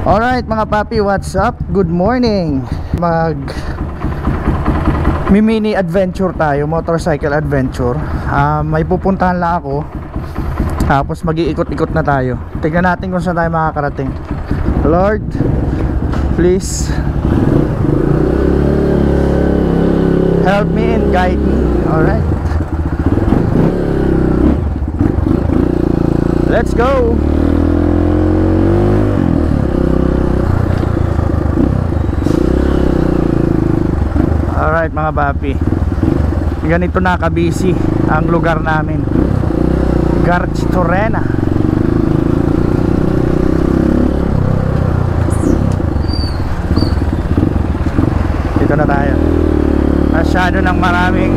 Alright mga papi, what's up? Good morning. Mini adventure tayo, motorcycle adventure. May pupuntahan lang ako. Tapos mag-iikot-ikot na tayo. Tignan natin kung saan tayo makakarating. Lord, please help me and guide me. Alright, let's go. Alright mga papi, ganito na kabisi ang lugar namin, Garchitorena. Dito na tayo. Masyado ng maraming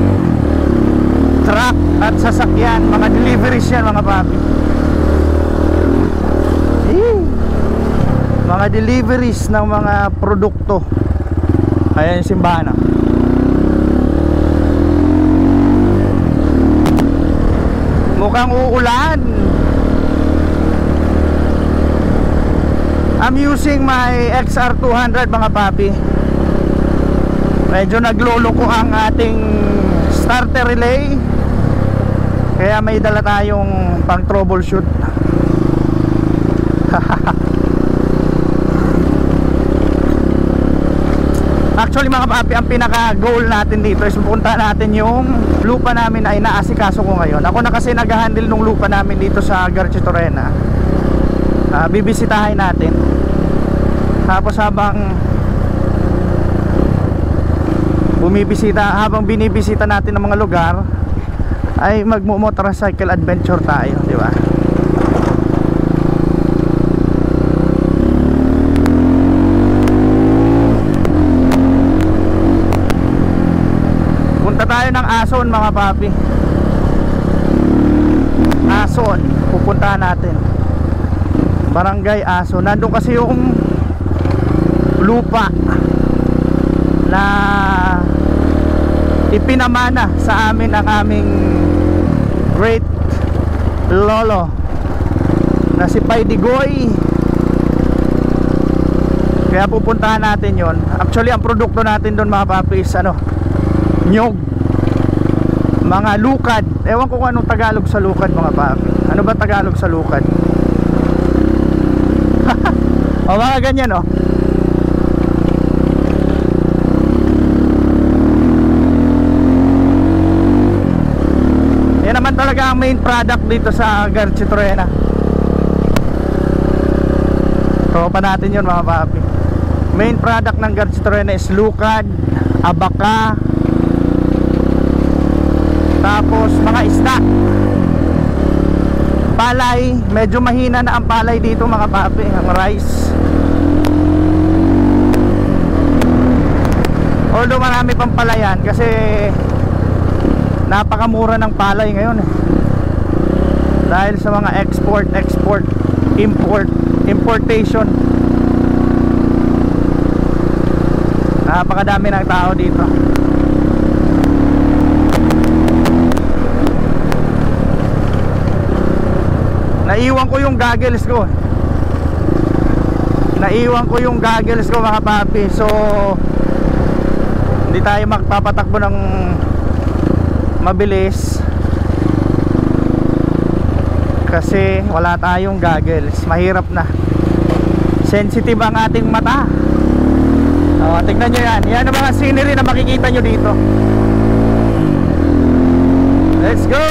truck at sasakyan. Mga deliveries yan mga papi. Mga deliveries ng mga produkto. Ayan yung simbahan. Mukhang uulan. I'm using my XR200 mga papi. Medyo naglolo ko ang ating starter relay, kaya may dala tayong pang troubleshoot. Actually mga papi, ang pinaka goal natin dito is pupunta natin yung lupa namin ay naasikaso ko ngayon. Ako na kasi nag-handle nung lupa namin dito sa Garchitorena. Bibisitahin natin. Tapos habang binibisita natin ng mga lugar, ay magmo-motorcycle adventure tayo, di ba? Punta tayo ng Ason mga papi. Ason, pupuntahan natin. Barangay Ason. Nandun kasi yung lupa na ipinamana sa amin ang aming great lolo na si Pai Digoy. Kaya pupuntahan natin yon. Actually ang produkto natin doon mga papi is nyog, mga lukad. Ewan ko kung anong Tagalog sa lukad mga papi. Ano ba Tagalog sa lukad? O mga ganyan o. Yan naman talaga ang main product dito sa Garchitorena. Tropa natin yun mga papi. Main product ng Garchitorena is lukad, abaka, tapos mga isda, palay. Medyo mahina na ang palay dito mga papi, ang rice. Although marami pang palayan kasi napakamura ng palay ngayon dahil sa mga importation. Napakadami ng tao dito. Naiwan ko yung goggles ko mga papi. So hindi tayo magpapatakbo ng mabilis kasi wala tayong goggles. Mahirap na, sensitive ang ating mata. Tignan nyo yan. Yan ang mga scenery na makikita nyo dito. Let's go.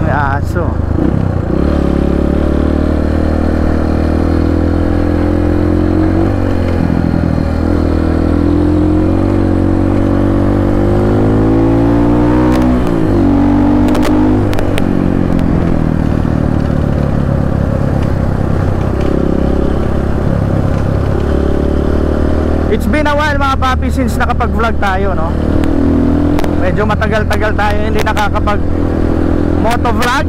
May aso. It's been a while mga papi since nakapag-vlog tayo, no? Medyo matagal-tagal tayo hindi nakakapag motovlog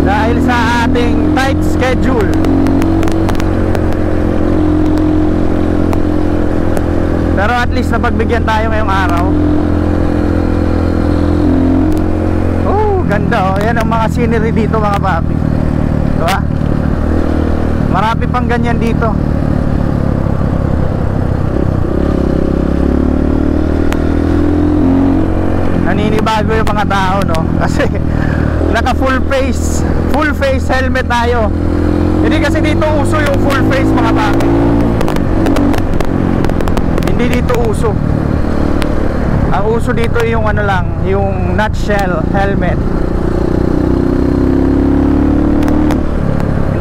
dahil sa ating tight schedule. Pero at least napagbigyan tayo ngayong araw. Oh, ganda oh. Yan ang mga scenery dito mga papi, diba? Marami pang ganyan dito. Naninibago yung mga tao, no? Kasi naka full face helmet tayo. Hindi kasi dito uso yung full face mga papi. Hindi dito uso. Ang uso dito yung ano lang, yung nutshell helmet.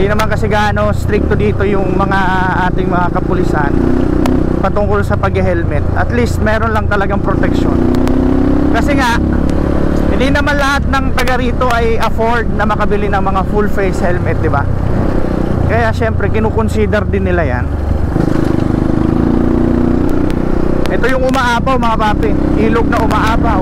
Hindi naman kasi gaano stricto dito yung mga ating mga kapulisan patungkol sa pag-helmet. At least meron lang talagang protection. Kasi nga hindi naman lahat ng taga rito ay afford na makabili ng mga full face helmet, di ba? Kaya syempre kinukonsider din nila yan. Ito yung umaapaw mga papi, ilog na umaapaw.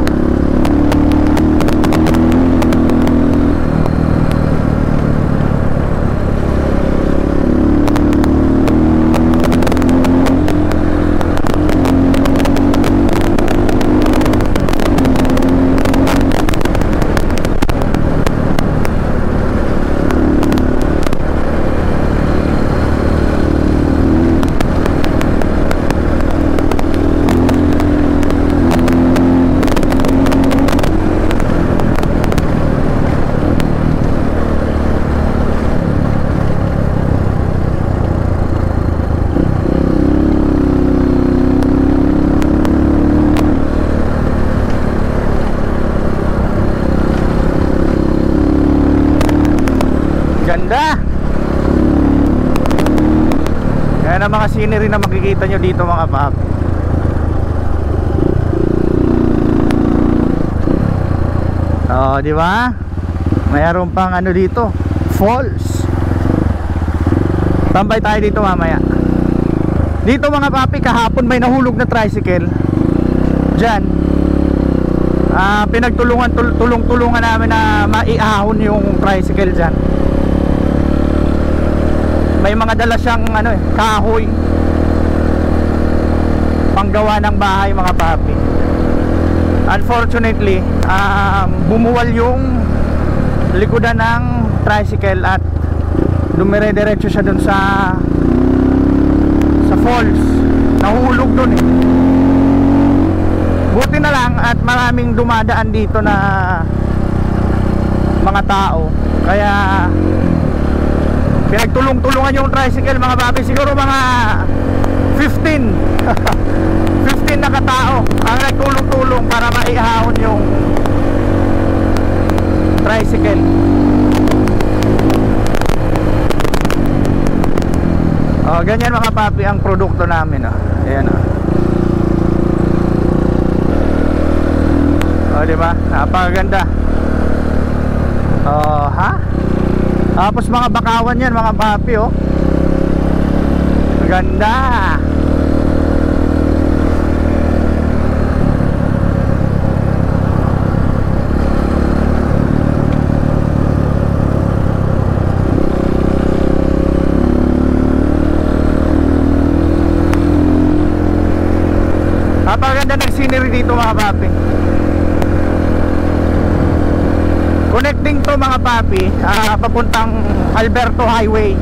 Ganda. Yan ang mga scenery na makikita nyo dito mga pap. Oh, di ba? Mayroon pang ano dito, falls. Tambay tayo dito mamaya. Dito mga papi, kahapon may nahulog na tricycle diyan. Tulong-tulungan namin na maiahon yung tricycle diyan. May mga dala siyang ano kahoy panggawa ng bahay mga papi. Unfortunately, bumuwal yung likodan ng tricycle at dumire-diretso siya dun sa falls. Nahulog dun eh. Buti na lang at maraming dumadaan dito na mga tao, kaya pinagtulong-tulungan yung tricycle mga papi. Siguro mga 15 15 na katao ang nagtulong-tulong para maihahon yung tricycle. Oh, ganyan mga papi ang produkto namin, oh. Ayan, oh. Oh, di ba? Napakaganda. Oh, ha? Tapos mga bakawan yan mga papi, oh. Ganda. Napakaganda ng scenery dito mga papi. Connecting to mga papi, papuntang Alberto Highway,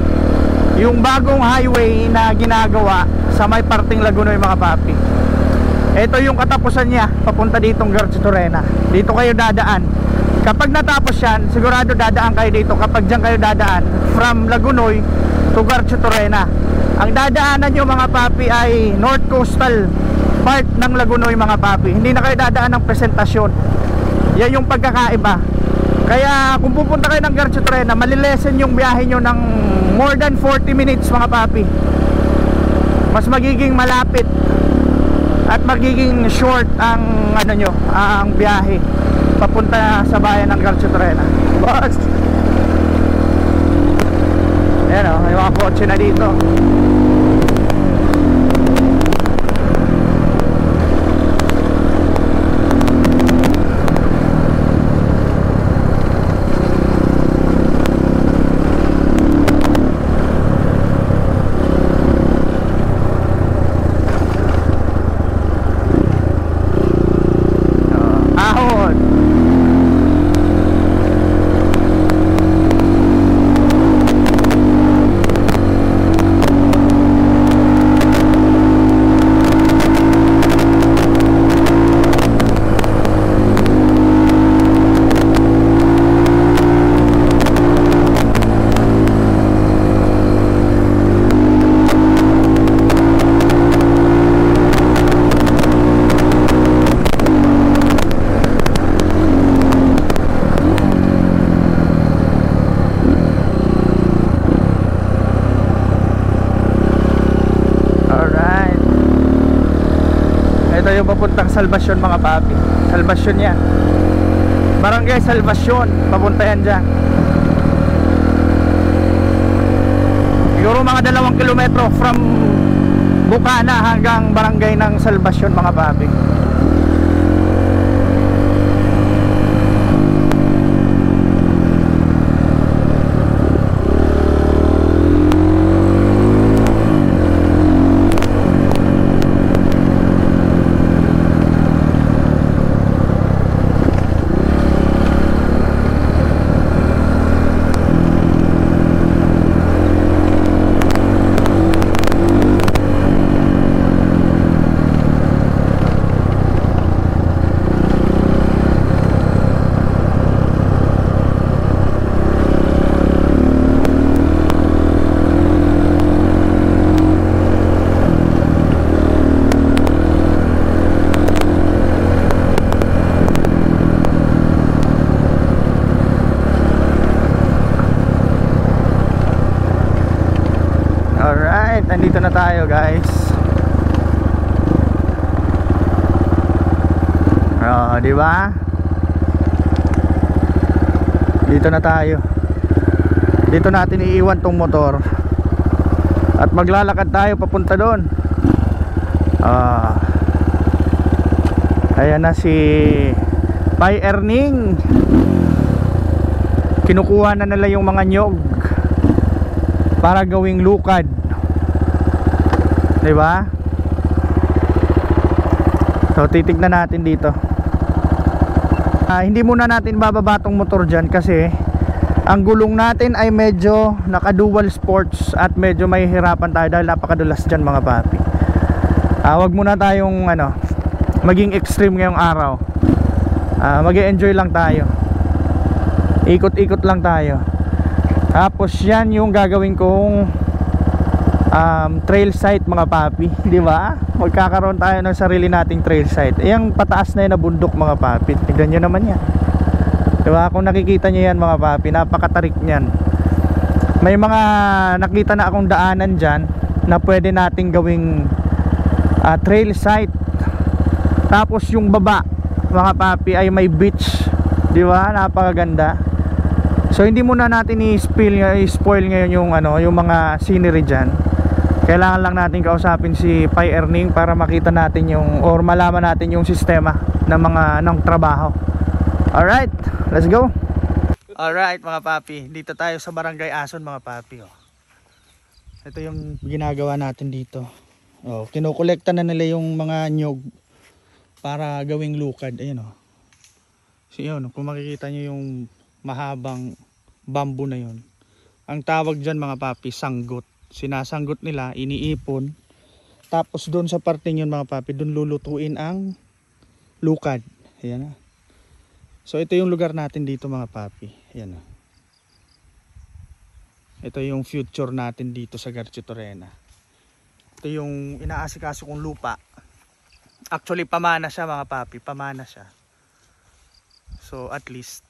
yung bagong highway na ginagawa sa may parting Lagunoy mga papi. Ito yung katapusan niya, papunta ditong Garcia Torena. Dito kayo dadaan. Kapag natapos yan, sigurado dadaan kayo dito. Kapag dyan kayo dadaan from Lagunoy to Garcia Torena, ang dadaanan nyo mga papi ay North Coastal part ng Lagunoy mga papi. Hindi na kayo dadaan ng Presentasyon. Yan yung pagkakaiba. Kaya kung pupunta kayo ng Garcia Torena, malilesen yung biyahe nyo ng more than 40 minutes mga papi. Mas magiging malapit at magiging short ang ano nyo, ang biyahe papunta sa bayan ng Garcia Torena. Boss! Ayan o, may mga kotse na dito. yung papuntang Salvacion mga papi. Salvacion yan, Barangay Salvacion, papunta yan dyan. Siguro mga 2 kilometro from Bukana hanggang barangay ng Salvacion mga papi. Nandito na tayo guys. Di ba? Dito na tayo. Dito natin iiwan tong motor at maglalakad tayo papunta doon. Ayan na si Pai Erning. Kinukuha na nila yung mga nyog para gawing lukad. Diba? So titignan natin dito. Hindi muna natin bababa tong motor dyan kasi ang gulong natin ay medyo naka dual sports at medyo may hirapan tayo dahil napakadulas dyan mga papi. Wag muna tayong maging extreme ngayong araw. Mag-e-enjoy lang tayo. Ikot-ikot lang tayo. Tapos yan yung gagawin kong trail site mga papi, di ba? Magkakaroon tayo ng sarili nating trail site. Yung pataas na yun na bundok mga papi, tignan nyo naman yan, di ba? Kung nakikita nyo yan mga papi, napakatarik nyan. May mga nakita na akong daanan dyan na pwede nating gawing trail site. Tapos yung baba mga papi ay may beach, di ba? Napakaganda. So hindi muna natin i-spoil ngayon yung mga scenery dyan. Kailangan lang natin kausapin si Pai Erning para makita natin or malaman natin yung sistema ng trabaho. Alright, let's go. Alright mga papi, dito tayo sa Barangay Ason mga papi. Ito yung ginagawa natin dito. Kinukolekta na nila yung mga nyog para gawing lukad. Ayun So yun, kung makikita nyo yung mahabang bamboo na yun, ang tawag dyan mga papi, sanggot. Sinasanggot nila, iniipon, tapos doon sa parte yun mga papi, doon lulutuin ang lukad. Ayan na. So ito yung lugar natin dito mga papi. Ayan na. Ito yung future natin dito sa Garchitoorena. Ito yung inaasikaso kong lupa. Actually pamana siya mga papi, pamana siya. So at least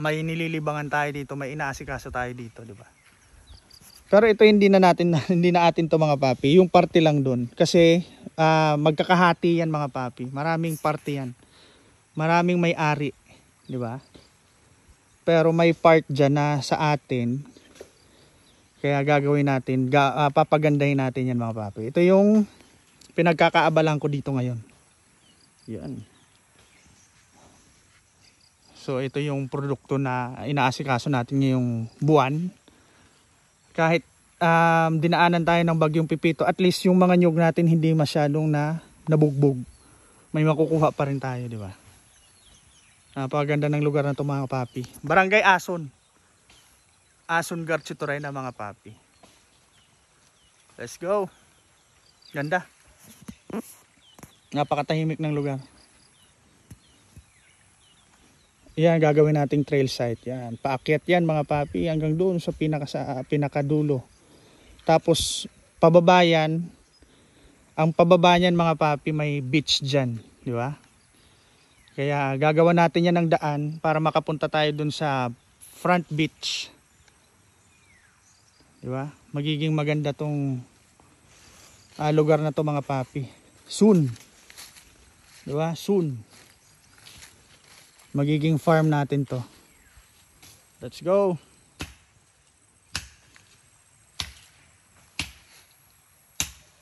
may nililibangan tayo dito, may inaasikaso tayo dito, di ba? Pero ito hindi na atin to mga papi, yung parte lang doon kasi magkakahati yan mga papi. Maraming parte yan. Maraming may-ari, di ba? Pero may part diyan na sa atin. Kaya gagawin natin, papagandahin natin yan mga papi. Ito yung pinagkakaabalan ko dito ngayon. Yan. So ito yung produkto na inaasikaso natin ngayong buwan. Kahit dinaanan tayo ng bagyong Pipito, at least yung mga nyug natin hindi masyadong nabugbog. May makukuha pa rin tayo, di ba? Napakaganda ng lugar na ito mga papi. Barangay Ason. Ason Garchitoorena mga papi. Let's go. Ganda. Napakatahimik ng lugar. Yan, gagawin nating trail site. Yan, paakyat yan mga papi hanggang doon sa pinakadulo. Tapos pababayan, ang pababa niyan mga papi may beach dyan, di ba? Kaya gagawa natin yan ng daan para makapunta tayo doon sa front beach. Di ba? Magiging maganda tong lugar na to mga papi. Soon. Diba? Soon. Magiging farm natin to. Let's go.